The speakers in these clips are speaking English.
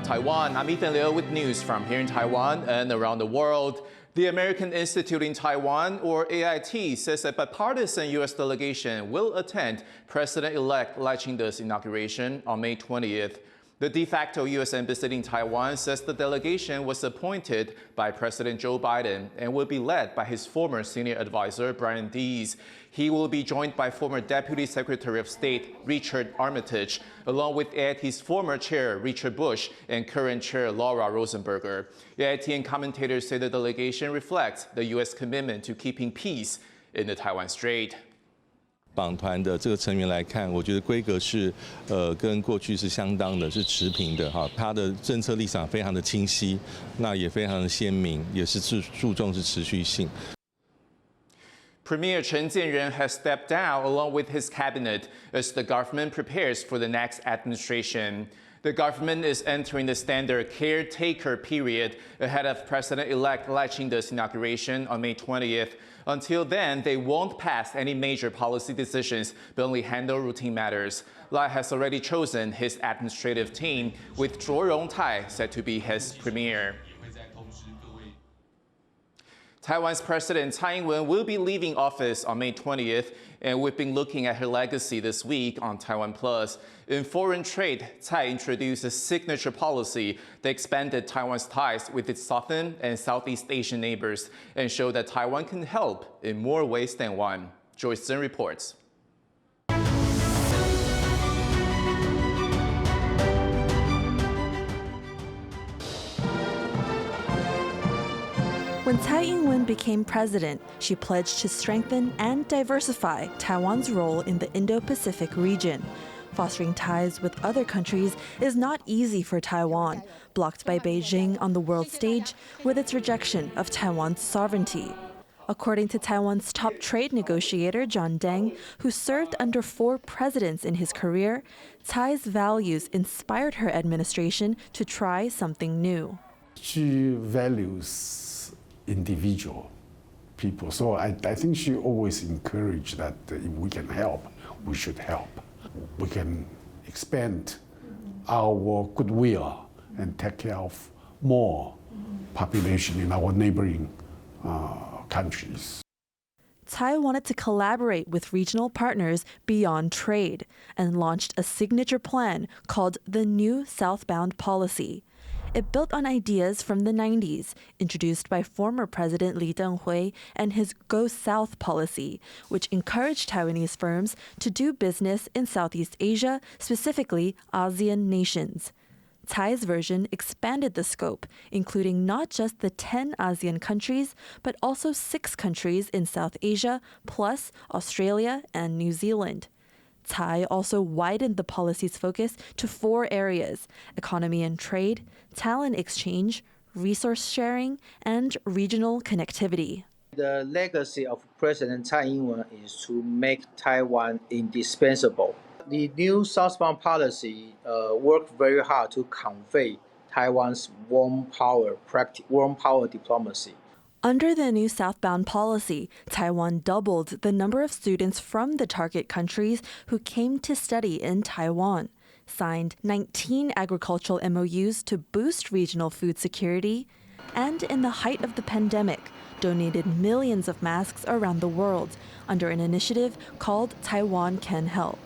about Taiwan. I'm Ethan Liu with news from here in Taiwan and around the world. The American Institute in Taiwan, or AIT, says a bipartisan U.S. delegation will attend President-elect Lai Ching-te's inauguration on May 20th. The de facto U.S. embassy in Taiwan says the delegation was appointed by President Joe Biden and will be led by his former senior advisor, Brian Dees. He will be joined by former Deputy Secretary of State Richard Armitage, along with AIT's former chair, Richard Bush, and current chair, Laura Rosenberger. AIT and commentators say the delegation reflects the U.S. commitment to keeping peace in the Taiwan Strait. 党团的这个成员来看，我觉得规格是跟过去是相当的，是持平的哈。他的政策立场非常的清晰，那也非常的鲜明，也是注重是持续性。Premier Chen Jianren has stepped down along with his cabinet as the government prepares for the next administration. The government is entering the standard caretaker period ahead of President-elect Lai Ching-te's inauguration on May 20th. Until then, they won't pass any major policy decisions, but only handle routine matters. Lai has already chosen his administrative team, with Zhuo Rongtai said to be his premier. Taiwan's President Tsai Ing-wen will be leaving office on May 20th, and we've been looking at her legacy this week on TaiwanPlus. In foreign trade, Tsai introduced a signature policy that expanded Taiwan's ties with its southern and Southeast Asian neighbors and showed that Taiwan can help in more ways than one. Joyce Zhen reports. When Tsai Ing-wen became president, she pledged to strengthen and diversify Taiwan's role in the Indo-Pacific region. Fostering ties with other countries is not easy for Taiwan, blocked by Beijing on the world stage with its rejection of Taiwan's sovereignty. According to Taiwan's top trade negotiator, John Deng, who served under 4 presidents in his career, Tsai's values inspired her administration to try something new. She values individual people. So I think she always encouraged that if we can help, we should help. We can expand our goodwill and take care of more population in our neighboring countries. Tsai wanted to collaborate with regional partners beyond trade and launched a signature plan called the New Southbound Policy. It built on ideas from the 90s, introduced by former President Lee Teng-hui and his Go South policy, which encouraged Taiwanese firms to do business in Southeast Asia, specifically ASEAN nations. Tsai's version expanded the scope, including not just the 10 ASEAN countries, but also 6 countries in South Asia, plus Australia and New Zealand. Tsai also widened the policy's focus to 4 areas: economy and trade, talent exchange, resource sharing, and regional connectivity. The legacy of President Tsai Ing-wen is to make Taiwan indispensable. The new southbound policy worked very hard to convey Taiwan's warm power diplomacy. Under the new southbound policy, Taiwan doubled the number of students from the target countries who came to study in Taiwan, signed 19 agricultural MOUs to boost regional food security, and in the height of the pandemic, donated millions of masks around the world under an initiative called Taiwan Can Help.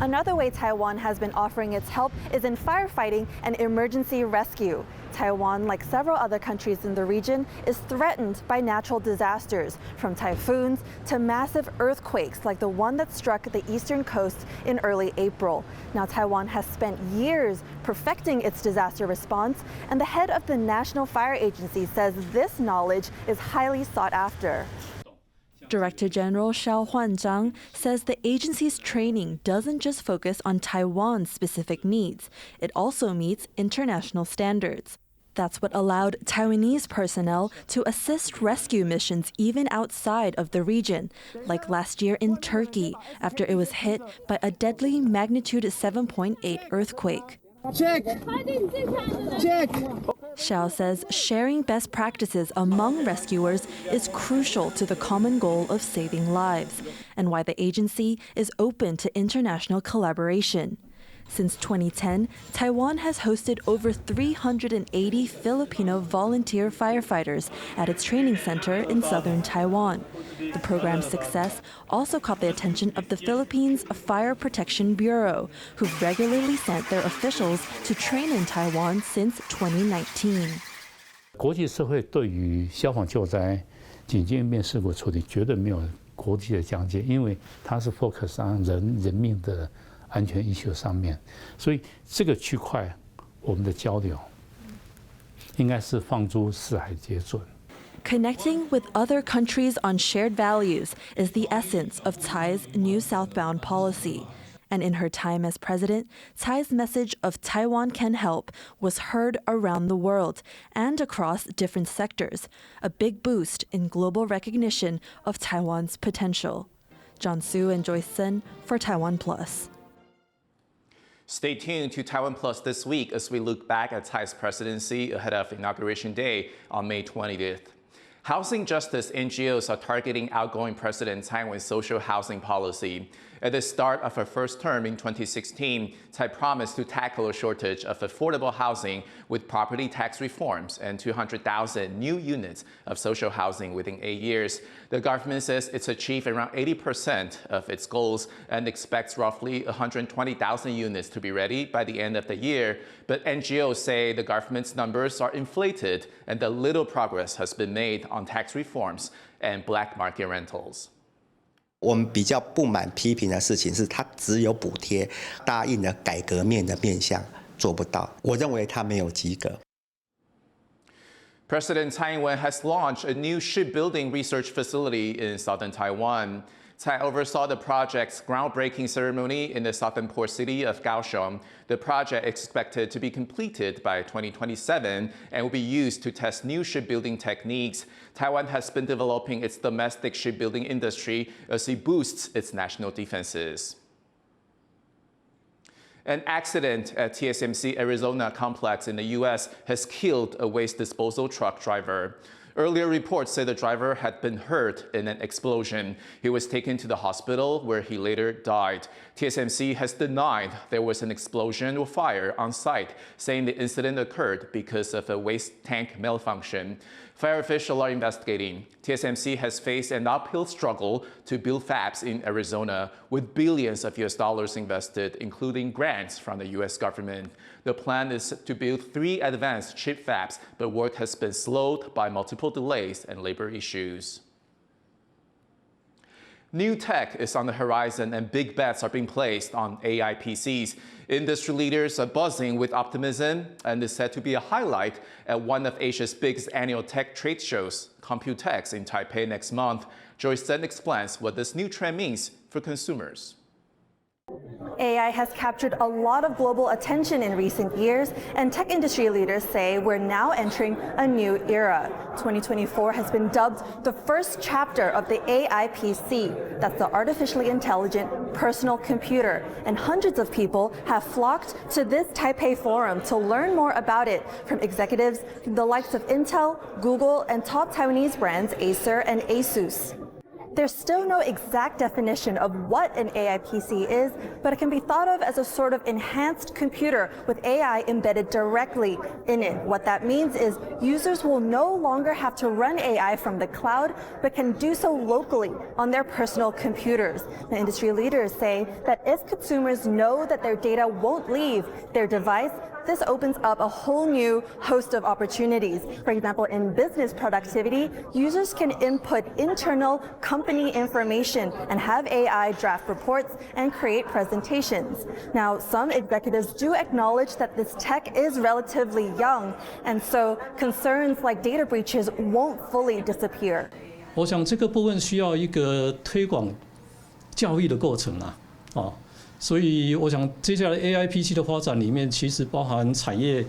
Another way Taiwan has been offering its help is in firefighting and emergency rescue. Taiwan, like several other countries in the region, is threatened by natural disasters, from typhoons to massive earthquakes like the one that struck the eastern coast in early April. Now, Taiwan has spent years perfecting its disaster response, and the head of the National Fire Agency says this knowledge is highly sought after. Director General Xiao Huanzhang says the agency's training doesn't just focus on Taiwan's specific needs, it also meets international standards. That's what allowed Taiwanese personnel to assist rescue missions even outside of the region, like last year in Turkey, after it was hit by a deadly magnitude 7.8 earthquake. Check! Xiao says sharing best practices among rescuers is crucial to the common goal of saving lives, and why the agency is open to international collaboration. Since 2010, Taiwan has hosted over 380 Filipino volunteer firefighters at its training center in southern Taiwan. The program's success also caught the attention of the Philippines Fire Protection Bureau, who've regularly sent their officials to train in Taiwan since 2019. 国际社会对于消防救灾、紧急应变事故处理绝对没有国际的疆界，因为它是 focus 在人命的安全issue上面，所以这个区块我们的交流应该是放诸四海皆准。 Connecting with other countries on shared values is the essence of Tsai's new southbound policy. And in her time as president, Tsai's message of Taiwan can help was heard around the world and across different sectors, a big boost in global recognition of Taiwan's potential. John Su and Joyce Sun for TaiwanPlus. Stay tuned to TaiwanPlus this week as we look back at Tsai's presidency ahead of Inauguration Day on May 20th. Housing justice NGOs are targeting outgoing President Tsai Ing-wen's social housing policy. At the start of her first term in 2016, Tsai promised to tackle a shortage of affordable housing with property tax reforms and 200,000 new units of social housing within 8 years. The government says it's achieved around 80% of its goals and expects roughly 120,000 units to be ready by the end of the year. But NGOs say the government's numbers are inflated and that little progress has been made on tax reforms and black market rentals. 我们比较不满批评的事情是，他只有补贴，答应了改革面的面向做不到。我认为他没有及格。 President Tsai Ing-wen has launched a new shipbuilding research facility in southern Taiwan. Tsai oversaw the project's groundbreaking ceremony in the southern port city of Kaohsiung. The project is expected to be completed by 2027 and will be used to test new shipbuilding techniques. Taiwan has been developing its domestic shipbuilding industry as it boosts its national defenses. An accident at TSMC Arizona complex in the U.S. has killed a waste disposal truck driver. Earlier reports say the driver had been hurt in an explosion. He was taken to the hospital where he later died. TSMC has denied there was an explosion or fire on site, saying the incident occurred because of a waste tank malfunction. Fire officials are investigating. TSMC has faced an uphill struggle to build fabs in Arizona, with billions of US dollars invested, including grants from the US government. The plan is to build 3 advanced chip fabs, but work has been slowed by multiple delays and labor issues. New tech is on the horizon and big bets are being placed on AI PCs. Industry leaders are buzzing with optimism and is said to be a highlight at one of Asia's biggest annual tech trade shows, Computex in Taipei next month. Joyce Sun explains what this new trend means for consumers. AI has captured a lot of global attention in recent years, and tech industry leaders say we're now entering a new era. 2024 has been dubbed the first chapter of the AI PC, that's the artificially intelligent personal computer, and hundreds of people have flocked to this Taipei forum to learn more about it, from executives from the likes of Intel, Google, and top Taiwanese brands Acer and Asus. There's still no exact definition of what an AI PC is, but it can be thought of as a sort of enhanced computer with AI embedded directly in it. What that means is users will no longer have to run AI from the cloud, but can do so locally on their personal computers. The industry leaders say that if consumers know that their data won't leave their device, this opens up a whole new host of opportunities. For example, in business productivity, users can input internal company information and have AI draft reports and create presentations. Now, some executives do acknowledge that this tech is relatively young, and so concerns like data breaches won't fully disappear. 我想这个部分需要一个推广教育的过程啊。所以我想接下来 AI PC 的发展里面，其实包含产业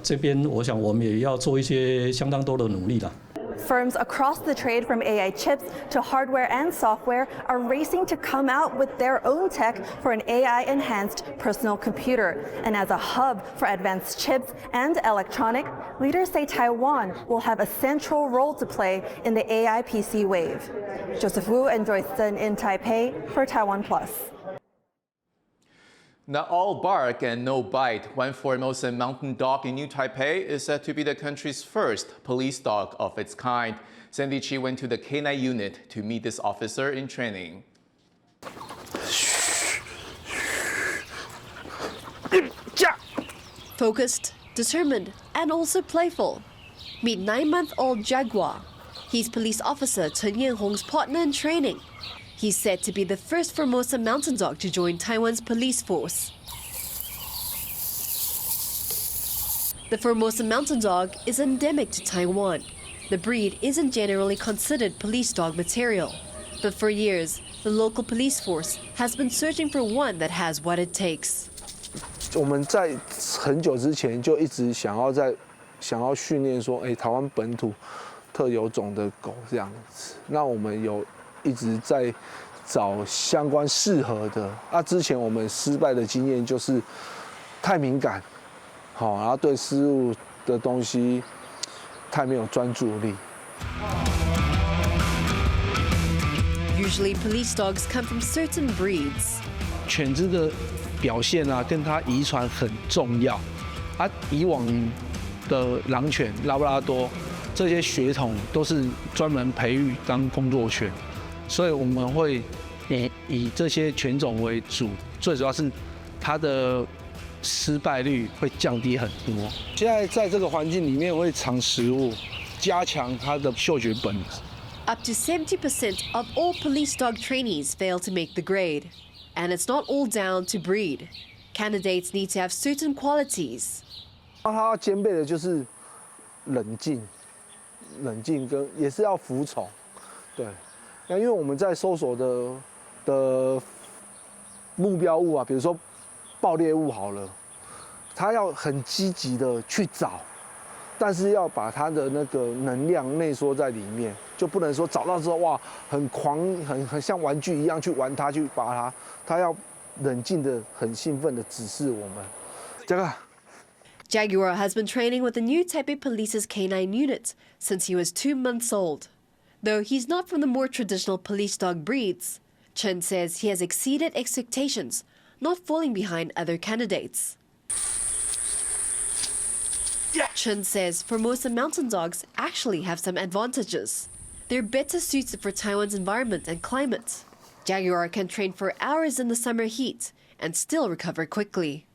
这边，我想我们也要做一些相当多的努力啦。Firms across the trade, from AI chips to hardware and software, are racing to come out with their own tech for an AI-enhanced personal computer. And as a hub for advanced chips and electronic, leaders say Taiwan will have a central role to play in the AI PC wave. Joseph Wu and Joyce Sun in Taipei for TaiwanPlus. Now, all bark and no bite. One Formosan mountain dog in New Taipei is said to be the country's first police dog of its kind. Sandy Chi went to the K9 unit to meet this officer in training. Focused, determined, and also playful. Meet 9-month-old Jaguar. He's police officer Chen Yanhong's partner in training. He's said to be the first Formosan mountain dog to join Taiwan's police force. The Formosan mountain dog is endemic to Taiwan. The breed isn't generally considered police dog material. But for years, the local police force has been searching for one that has what it takes. 我们在很久之前就一直想要训练说，台湾本土特有种的狗这样子。那我们有一直在找相关适合的。之前我们失败的经验就是太敏感，然后对事物的东西太没有专注力。Usually, police dogs come from certain breeds. 犬只的表现跟它遗传很重要。以往的狼犬、拉布拉多这些血统都是专门培育当工作犬，所以我们会以这些犬种为主，最主要是它的失败率会降低很多。现在在这个环境里面会尝食物，加强它的嗅觉本能。Up to 70% of all police dog trainees fail to make the grade. And it's not all down to breed. Candidates need to have certain qualities. 它要兼备的就是冷静跟也是要服从，对。因为我们在搜索的目标物比如说爆裂物好了，它要很积极的去找，但是要把它的那个能量内缩在里面，就不能说找到之后哇很狂很像玩具一样去玩它去拔它，它要冷静的很兴奋的指示我们。这个。Jaguar has been training with the New Taipei Police's K9 unit since he was 2 months old. Though he's not from the more traditional police dog breeds, Chen says he has exceeded expectations, not falling behind other candidates. Chen says Formosan mountain dogs actually have some advantages. They're better suited for Taiwan's environment and climate. Jaguar can train for hours in the summer heat and still recover quickly.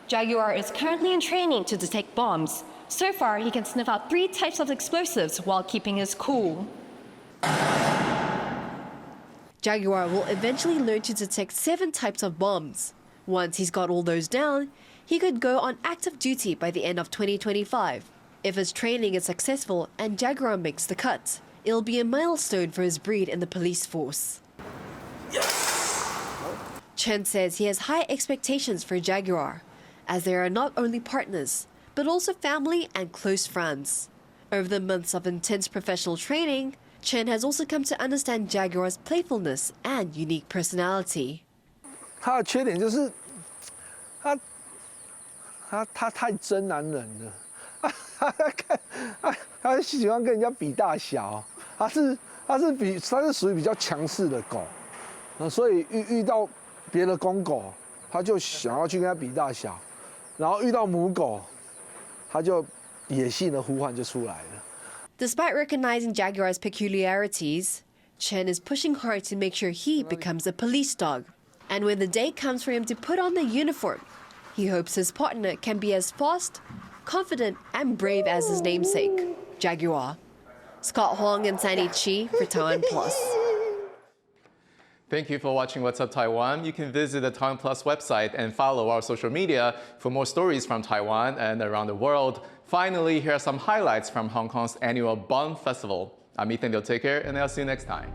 Jaguar is currently in training to detect bombs. So far, he can sniff out 3 types of explosives while keeping his cool. Jaguar will eventually learn to detect 7 types of bombs. Once he's got all those down, he could go on active duty by the end of 2025. If his training is successful and Jaguar makes the cut, it'll be a milestone for his breed in the police force. Chen says he has high expectations for Jaguar, as they are not only partners, but also family and close friends. Over the months of intense professional training, Chen has also come to understand Jaguar's playfulness and unique personality. 他的缺点就是他太真男人了，他喜欢跟人家比大小，他是属于比较强势的狗，所以遇到别的公狗，他就想要去跟他比大小，然后遇到母狗，他就野性的呼唤就出来了。Despite recognizing Jaguar's peculiarities, Chen is pushing hard to make sure he becomes a police dog. And when the day comes for him to put on the uniform, he hopes his partner can be as fast, confident, and brave as his namesake, Jaguar. Scott Huang and Sandy Chi for TaiwanPlus. Thank you for watching What's Up Taiwan. You can visit the TaiwanPlus website and follow our social media for more stories from Taiwan and around the world. Finally, here are some highlights from Hong Kong's annual Bond Festival. I'm Ethan. Take care, and I'll see you next time.